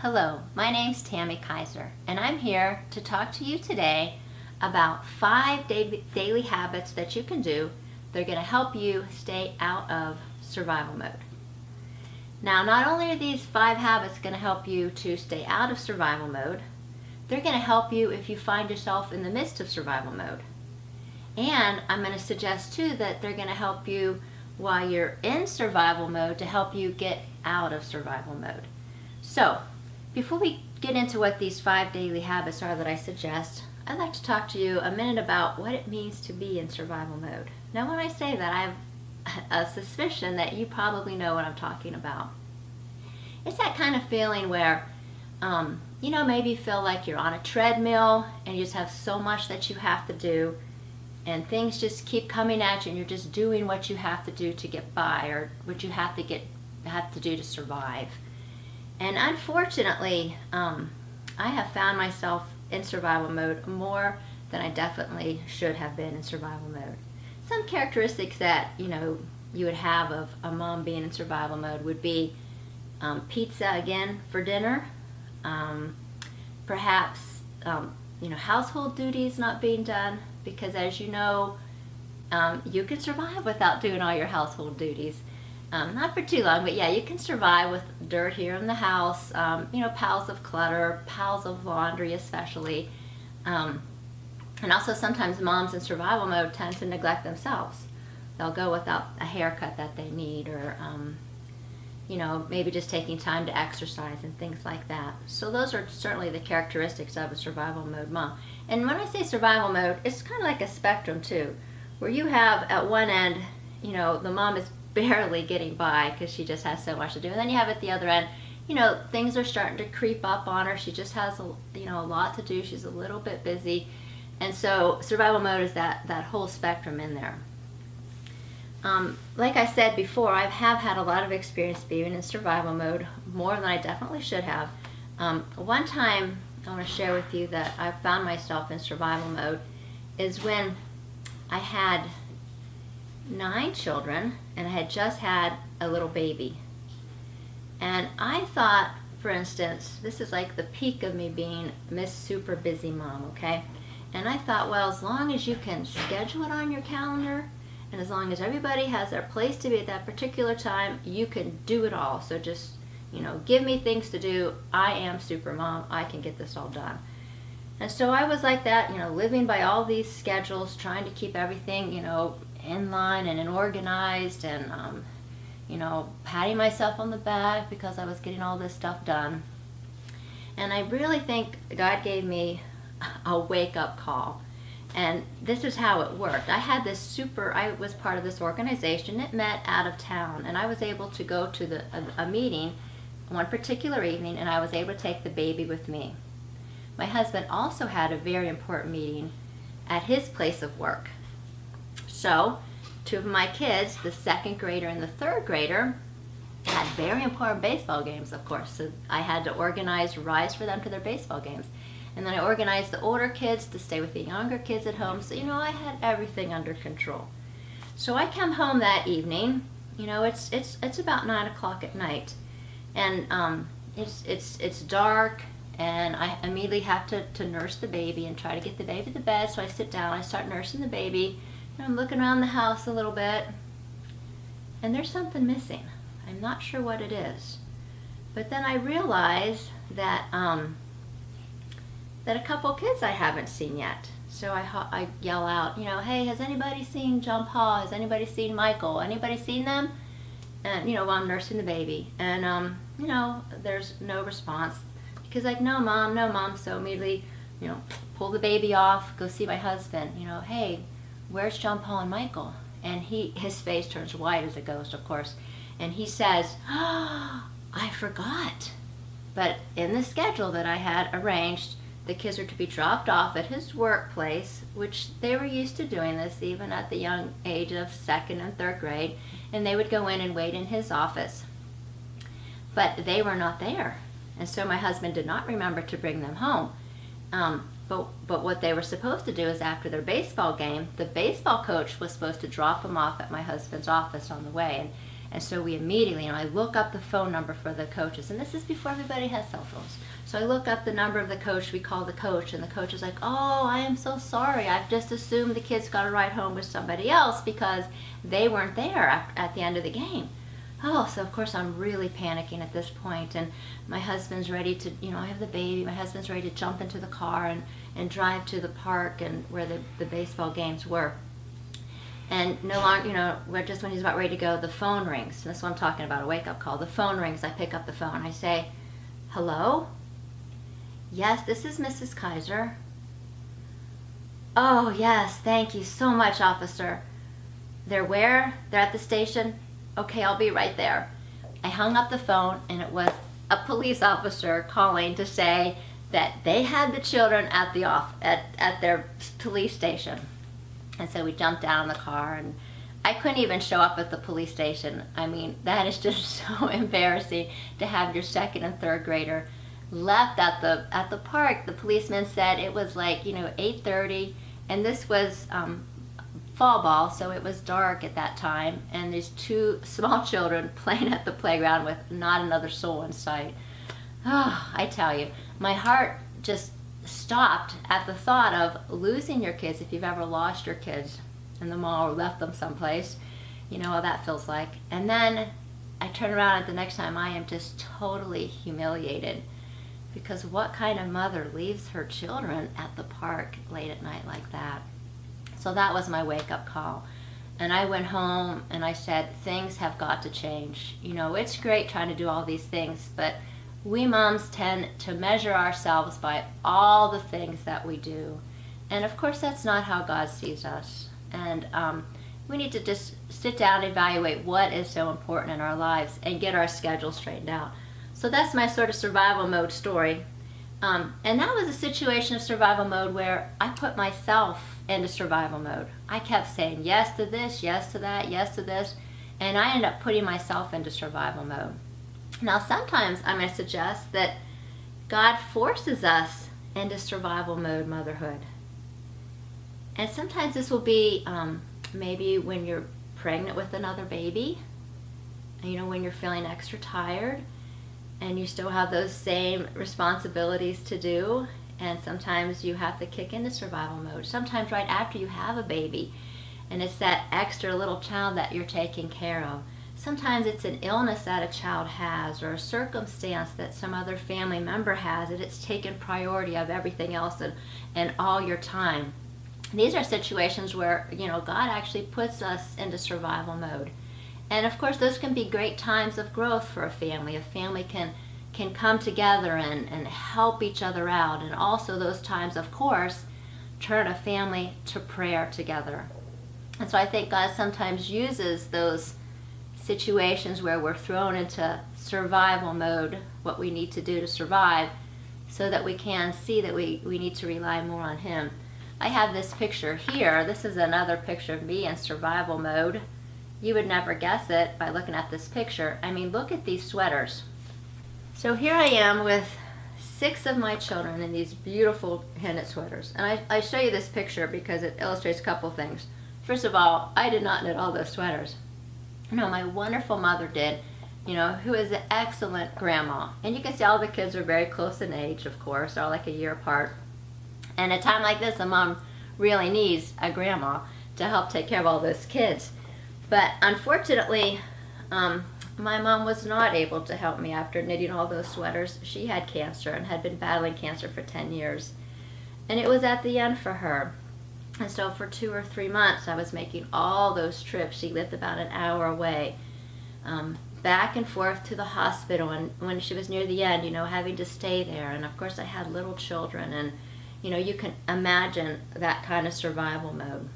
Hello, my name's Tami Kiser, and I'm here to talk to you today about 5 daily habits that you can do that are going to help you stay out of survival mode. Now, not only are these 5 habits going to help you to stay out of survival mode, they're going to help you if you find yourself in the midst of survival mode. And I'm going to suggest too that they're going to help you while you're in survival mode to help you get out of survival mode. So, before we get into what these 5 daily habits are that I suggest, I'd like to talk to you a minute about what it means to be in survival mode. Now, when I say that, I have a suspicion that you probably know what I'm talking about. It's that kind of feeling where, maybe you feel like you're on a treadmill and you just have so much that you have to do, and things just keep coming at you, and you're just doing what you have to do to get by, or what you have to do to survive. And unfortunately, I have found myself in survival mode more than I definitely should have been in survival mode. Some characteristics that you would have of a mom being in survival mode would be pizza again for dinner, perhaps household duties not being done, because as you know, you can survive without doing all your household duties. Not for too long, but yeah, you can survive with dirt here in the house, piles of clutter, piles of laundry especially. And also sometimes moms in survival mode tend to neglect themselves. They'll go without a haircut that they need, or maybe just taking time to exercise and things like that. So those are certainly the characteristics of a survival mode mom. And when I say survival mode, it's kind of like a spectrum too, where you have at one end, the mom is barely getting by because she just has so much to do, and then you have at the other end, things are starting to creep up on her. She just has a lot to do. She's a little bit busy, and so survival mode is that whole spectrum in there. Like I said before, I have had a lot of experience being in survival mode, more than I definitely should have. One time I want to share with you that I found myself in survival mode is when I had 9 children and I had just had a little baby. And I thought, for instance, this is like the peak of me being Miss Super Busy Mom, okay? And I thought, well, as long as you can schedule it on your calendar, and as long as everybody has their place to be at that particular time, you can do it all. So just, give me things to do. I am Super Mom. I can get this all done. And so I was like that, living by all these schedules, trying to keep everything, in line and organized, and patting myself on the back because I was getting all this stuff done. And I really think God gave me a wake-up call, and this is how it worked. I was part of this organization. It met out of town, and I was able to go to a meeting one particular evening, and I was able to take the baby with me. My husband also had a very important meeting at his place of work. So, 2 of my kids, the 2nd grader and the 3rd grader, had very important baseball games, of course. So I had to organize rides for them to their baseball games. And then I organized the older kids to stay with the younger kids at home. So, I had everything under control. So I come home that evening. It's about 9 o'clock at night. And it's dark. And I immediately have to nurse the baby and try to get the baby to bed. So I sit down, I start nursing the baby. I'm looking around the house a little bit, and there's something missing. I'm not sure what it is. But then I realize that a couple kids I haven't seen yet. So I yell out, hey, has anybody seen John Paul? Has anybody seen Michael? Anybody seen them? And, while I'm nursing the baby. And, there's no response. Because no mom. So immediately, pull the baby off, go see my husband. Hey, where's John Paul and Michael? And his face turns white as a ghost, of course. And he says, oh, I forgot. But in the schedule that I had arranged, the kids are to be dropped off at his workplace, which they were used to doing this even at the young age of 2nd and 3rd grade. And they would go in and wait in his office. But they were not there. And so my husband did not remember to bring them home. But what they were supposed to do is after their baseball game, the baseball coach was supposed to drop them off at my husband's office on the way. And so we immediately, I look up the phone number for the coaches, and this is before everybody has cell phones. So I look up the number of the coach, we call the coach, and the coach is like, oh, I am so sorry. I've just assumed the kids got a ride home with somebody else because they weren't there at the end of the game. Oh, so of course I'm really panicking at this point, and my husband's ready to, I have the baby, my husband's ready to jump into the car and drive to the park and where the baseball games were. And no longer, just when he's about ready to go, the phone rings. That's what I'm talking about, a wake-up call. The phone rings, I pick up the phone, I say, hello? Yes, this is Mrs. Kiser. Oh, yes, thank you so much, officer. They're where? They're at the station? Okay, I'll be right there. I hung up the phone, and it was a police officer calling to say that they had the children at their police station. And so we jumped down in the car, and I couldn't even show up at the police station. I mean, that is just so embarrassing to have your second and third grader left at the park. The policeman said it was like 8:30, and this was fall ball, so it was dark at that time, and there's two small children playing at the playground with not another soul in sight. Oh, I tell you, my heart just stopped at the thought of losing your kids. If you've ever lost your kids in the mall or left them someplace, you know how that feels like. And then I turn around, at the next time I am just totally humiliated, because what kind of mother leaves her children at the park late at night like that? So that was my wake-up call. And I went home and I said, things have got to change. It's great trying to do all these things, but we moms tend to measure ourselves by all the things that we do. And of course, that's not how God sees us. And we need to just sit down and evaluate what is so important in our lives and get our schedule straightened out. So that's my sort of survival mode story. And that was a situation of survival mode where I put myself into survival mode. I kept saying yes to this, yes to that, yes to this, and I ended up putting myself into survival mode. Now, sometimes I'm going to suggest that God forces us into survival mode motherhood. And sometimes this will be maybe when you're pregnant with another baby, when you're feeling extra tired and you still have those same responsibilities to do, and sometimes you have to kick into survival mode. Sometimes right after you have a baby, and it's that extra little child that you're taking care of. Sometimes it's an illness that a child has, or a circumstance that some other family member has, and it's taken priority of everything else and all your time. These are situations where, God actually puts us into survival mode. And of course, those can be great times of growth for a family. A family can come together and help each other out. And also those times, of course, turn a family to prayer together. And so I think God sometimes uses those situations where we're thrown into survival mode, what we need to do to survive, so that we can see that we need to rely more on Him. I have this picture here. This is another picture of me in survival mode. You would never guess it by looking at this picture. I mean, look at these sweaters. So here I am with 6 of my children in these beautiful knit sweaters. And I show you this picture because it illustrates a couple things. First of all, I did not knit all those sweaters. No, my wonderful mother did, who is an excellent grandma. And you can see all the kids are very close in age, of course. They're all like a year apart. And at a time like this, a mom really needs a grandma to help take care of all those kids. But unfortunately, my mom was not able to help me after knitting all those sweaters. She had cancer and had been battling cancer for 10 years. And it was at the end for her. And so for 2 or 3 months, I was making all those trips. She lived about an hour away, back and forth to the hospital. And when she was near the end, having to stay there. And of course, I had little children. And, you can imagine that kind of survival mode.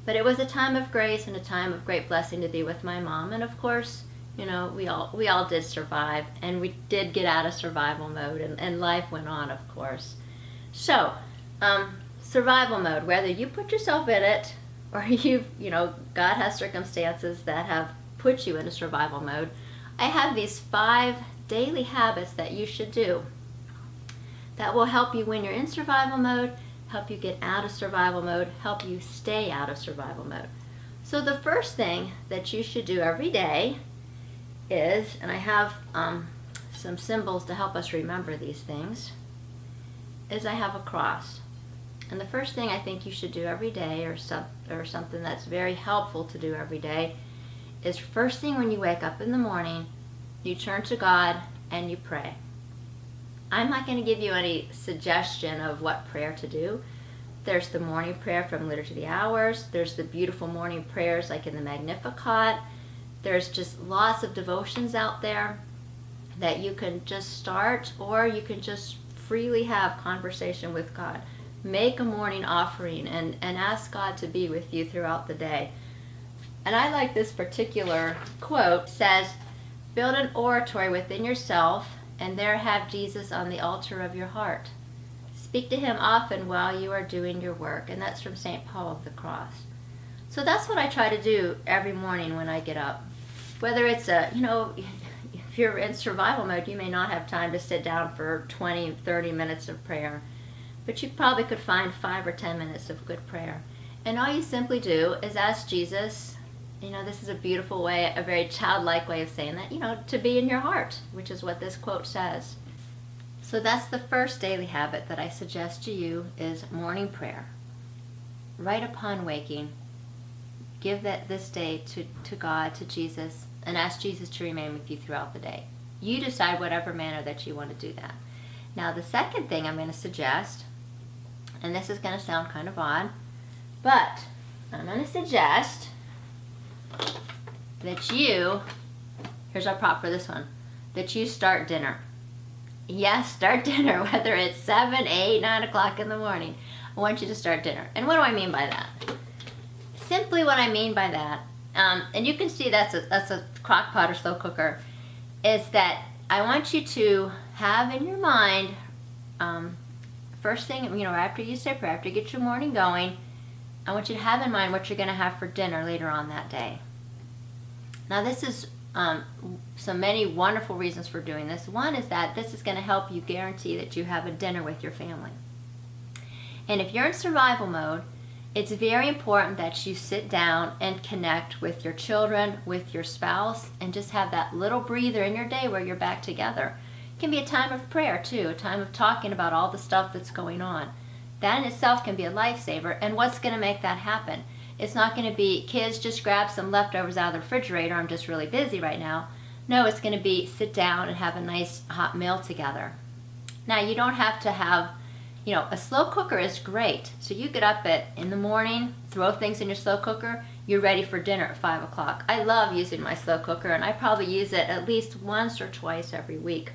But it was a time of grace and a time of great blessing to be with my mom. And of course, we all did survive. And we did get out of survival mode. And life went on, of course. So, survival mode, whether you put yourself in it or God has circumstances that have put you into survival mode, I have these 5 daily habits that you should do that will help you when you're in survival mode, help you get out of survival mode, help you stay out of survival mode. So the first thing that you should do every day is, and I have some symbols to help us remember these things, is I have a cross. And the first thing I think you should do every day, or something that's very helpful to do every day, is first thing when you wake up in the morning, you turn to God and you pray. I'm not going to give you any suggestion of what prayer to do. There's the morning prayer from Liturgy of the Hours. There's the beautiful morning prayers like in the Magnificat. There's just lots of devotions out there that you can just start, or you can just freely have conversation with God. Make a morning offering and ask God to be with you throughout the day. And I like this particular quote. It says, build an oratory within yourself and there have Jesus on the altar of your heart. Speak to him often while you are doing your work. And that's from St. Paul of the Cross. So that's what I try to do every morning when I get up. Whether it's if you're in survival mode, you may not have time to sit down for 20, 30 minutes of prayer. But you probably could find 5 or 10 minutes of good prayer. And all you simply do is ask Jesus, this is a beautiful way, a very childlike way of saying that, to be in your heart, which is what this quote says. So that's the first daily habit that I suggest to you, is morning prayer. Right upon waking, give this day to God, to Jesus, and ask Jesus to remain with you throughout the day. You decide whatever manner that you want to do that. Now the second thing I'm going to suggest, and this is going to sound kind of odd, but I'm going to suggest that here's our prop for this one, that you start dinner. Yes, start dinner, whether it's 7, 8, 9 o'clock in the morning. I want you to start dinner. And what do I mean by that? Simply what I mean by that, and you can see that's a crock pot or slow cooker, is that I want you to have in your mind, first thing, after you say prayer, after you get your morning going, I want you to have in mind what you're going to have for dinner later on that day. Now this is so many wonderful reasons for doing this. One is that this is going to help you guarantee that you have a dinner with your family. And if you're in survival mode, it's very important that you sit down and connect with your children, with your spouse, and just have that little breather in your day where you're back together. It can be a time of prayer too, a time of talking about all the stuff that's going on. That in itself can be a lifesaver. And what's going to make that happen? It's not going to be, kids, just grab some leftovers out of the refrigerator, I'm just really busy right now. No, it's going to be, sit down and have a nice hot meal together. Now, you don't have to have, a slow cooker is great. So you get up in the morning, throw things in your slow cooker, you're ready for dinner at 5 o'clock. I love using my slow cooker, and I probably use it at least once or twice every week.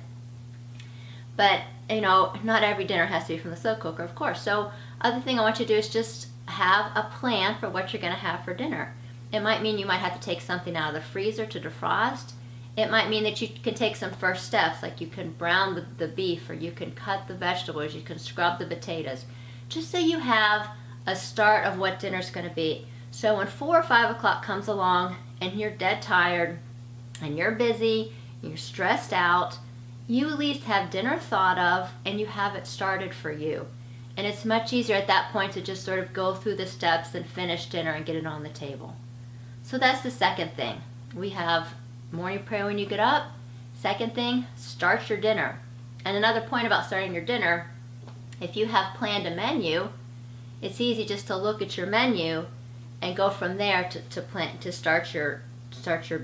But, not every dinner has to be from the slow cooker, of course. So, other thing I want you to do is just have a plan for what you're going to have for dinner. It might mean you might have to take something out of the freezer to defrost. It might mean that you can take some first steps, like you can brown the beef, or you can cut the vegetables, you can scrub the potatoes, just so you have a start of what dinner's going to be. So when 4 or 5 o'clock comes along and you're dead tired and you're busy, you're stressed out, you at least have dinner thought of and you have it started for you. And it's much easier at that point to just sort of go through the steps and finish dinner and get it on the table. So that's the second thing. We have morning prayer when you get up. Second thing, start your dinner. And another point about starting your dinner, if you have planned a menu, it's easy just to look at your menu and go from there to start your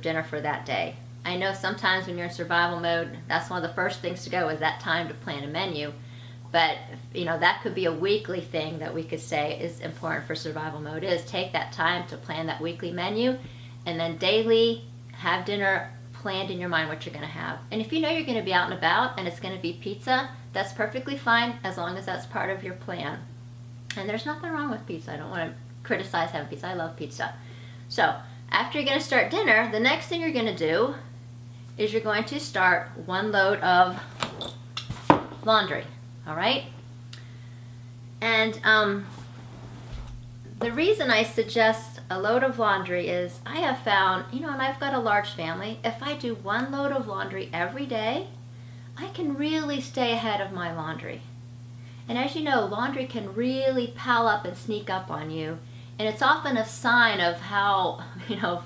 dinner for that day. I know sometimes when you're in survival mode, that's one of the first things to go, is that time to plan a menu. But, that could be a weekly thing that we could say is important for survival mode, is take that time to plan that weekly menu, and then daily have dinner planned in your mind what you're going to have. And if you know you're going to be out and about and it's going to be pizza, that's perfectly fine as long as that's part of your plan. And there's nothing wrong with pizza. I don't want to criticize having pizza. I love pizza. So, after you're going to start dinner, the next thing you're going to do is you're going to start one load of laundry. All right? And the reason I suggest a load of laundry is I have found, and I've got a large family, if I do one load of laundry every day, I can really stay ahead of my laundry. And as you know, laundry can really pile up and sneak up on you And it's often a sign of how,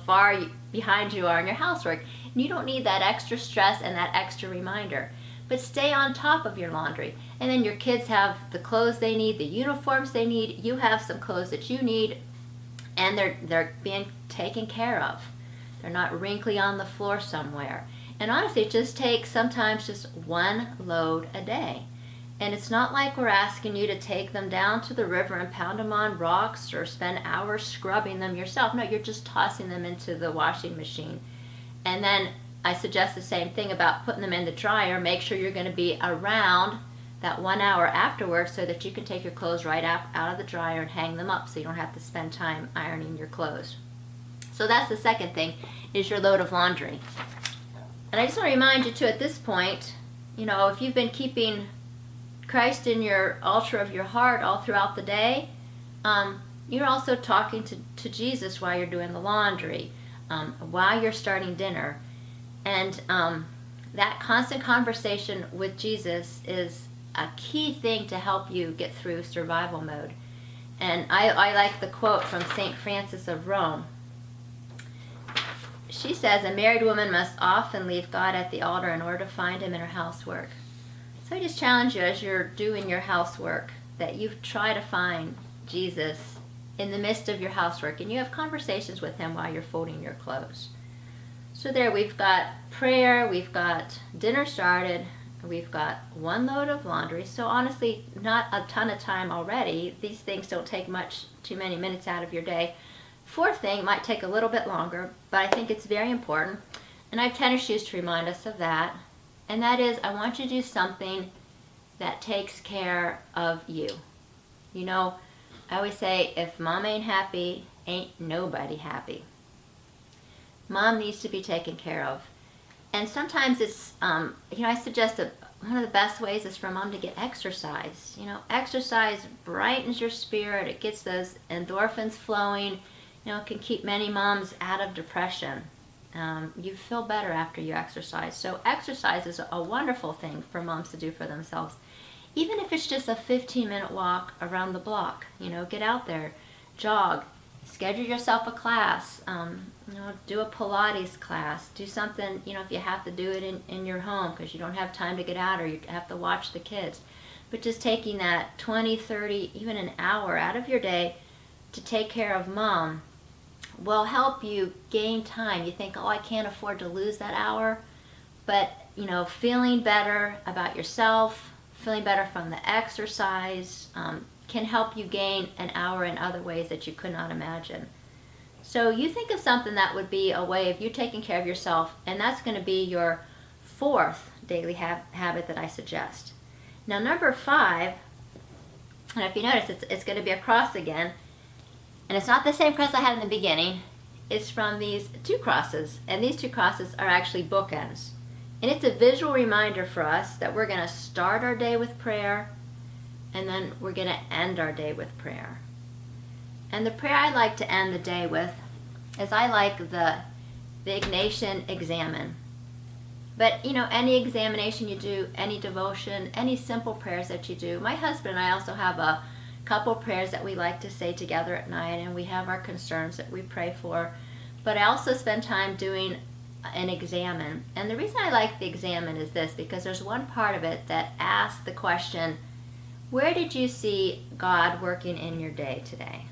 far behind you are in your housework. And you don't need that extra stress and that extra reminder. But stay on top of your laundry. And then your kids have the clothes they need, the uniforms they need. You have some clothes that you need, and they're being taken care of. They're not wrinkly on the floor somewhere. And honestly, it just takes sometimes just one load a day. And it's not like we're asking you to take them down to the river and pound them on rocks or spend hours scrubbing them yourself. No, you're just tossing them into the washing machine. And then I suggest the same thing about putting them in the dryer. Make sure you're going to be around that 1 hour afterwards so that you can take your clothes right out of the dryer and hang them up so you don't have to spend time ironing your clothes. So that's the second thing, is your load of laundry. And I just want to remind you too, at this point, if you've been keeping Christ in your altar of your heart all throughout the day, you're also talking to Jesus while you're doing the laundry, while you're starting dinner. And that constant conversation with Jesus is a key thing to help you get through survival mode. And I like the quote from St. Francis of Rome. She says, a married woman must often leave God at the altar in order to find him in her housework. So I just challenge you as you're doing your housework that you try to find Jesus in the midst of your housework, and you have conversations with him while you're folding your clothes. So there, we've got prayer, we've got dinner started, we've got one load of laundry. So honestly, not a ton of time already. These things don't take too many minutes out of your day. Fourth thing might take a little bit longer, but I think it's very important. And I have tennis shoes to remind us of that. And that is, I want you to do something that takes care of you. I always say, if mom ain't happy, ain't nobody happy. Mom needs to be taken care of. And sometimes it's, I suggest that one of the best ways is for mom to get exercise. Exercise brightens your spirit. It gets those endorphins flowing. It can keep many moms out of depression. You feel better after you exercise. So exercise is a wonderful thing for moms to do for themselves. Even if it's just a 15-minute walk around the block, get out there, jog, schedule yourself a class, do a Pilates class, do something, if you have to do it in your home because you don't have time to get out or you have to watch the kids. But just taking that 20, 30, even an hour out of your day to take care of mom will help you gain time. You think, I can't afford to lose that hour. But, feeling better about yourself, feeling better from the exercise, can help you gain an hour in other ways that you could not imagine. So you think of something that would be a way of you taking care of yourself, and that's going to be your fourth daily habit that I suggest. Now, number 5, and if you notice, it's going to be a cross again. And it's not the same cross I had in the beginning. It's from these 2 crosses. And these 2 crosses are actually bookends. And it's a visual reminder for us that we're going to start our day with prayer, and then we're going to end our day with prayer. And the prayer I like to end the day with is I like the Ignatian Examen. But, any examination you do, any devotion, any simple prayers that you do. My husband and I also have a couple prayers that we like to say together at night, and we have our concerns that we pray for. But I also spend time doing an examen. And the reason I like the examen is this, because there's one part of it that asks the question, where did you see God working in your day today?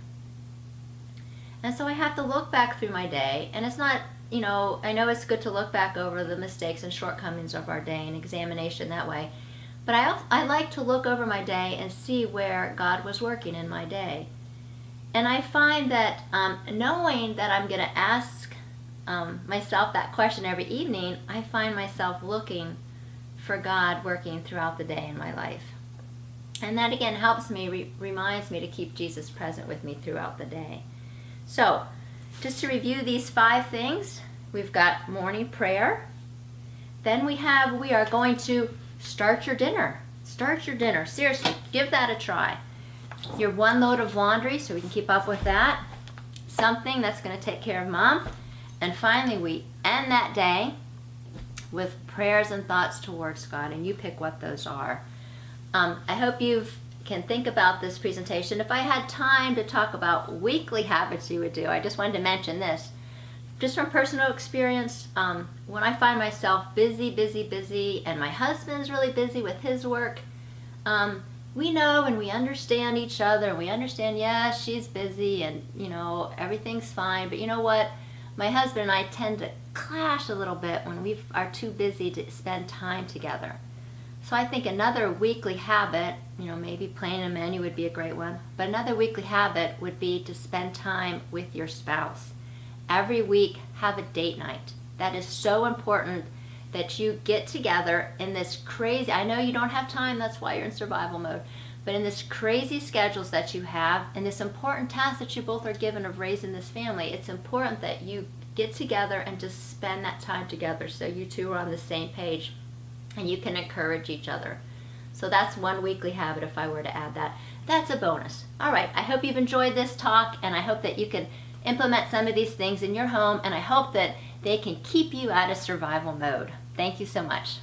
And so I have to look back through my day, and it's not, I know it's good to look back over the mistakes and shortcomings of our day and examination that way. But I like to look over my day and see where God was working in my day. And I find that knowing that I'm going to ask myself that question every evening, I find myself looking for God working throughout the day in my life. And that again helps me, reminds me to keep Jesus present with me throughout the day. So, just to review these 5 things, we've got morning prayer. Then we are going to start your dinner. Start your dinner. Seriously, give that a try. Your 1 load of laundry, so we can keep up with that. Something that's going to take care of mom. And finally, we end that day with prayers and thoughts towards God, and you pick what those are. I hope you've can think about this presentation, if I had time to talk about weekly habits you would do, I just wanted to mention this. Just from personal experience, when I find myself busy, and my husband's really busy with his work, we know and we understand each other, and we understand, yeah, she's busy and, everything's fine. But you know what? My husband and I tend to clash a little bit when we are too busy to spend time together. So I think another weekly habit, maybe planning a menu would be a great one, but another weekly habit would be to spend time with your spouse. Every week, have a date night. That is so important that you get together in this crazy, I know you don't have time, that's why you're in survival mode, but in this crazy schedules that you have, and this important task that you both are given of raising this family, it's important that you get together and just spend that time together so you two are on the same page and you can encourage each other. So that's one weekly habit if I were to add that. That's a bonus. All right, I hope you've enjoyed this talk, and I hope that you can implement some of these things in your home, and I hope that they can keep you out of survival mode. Thank you so much.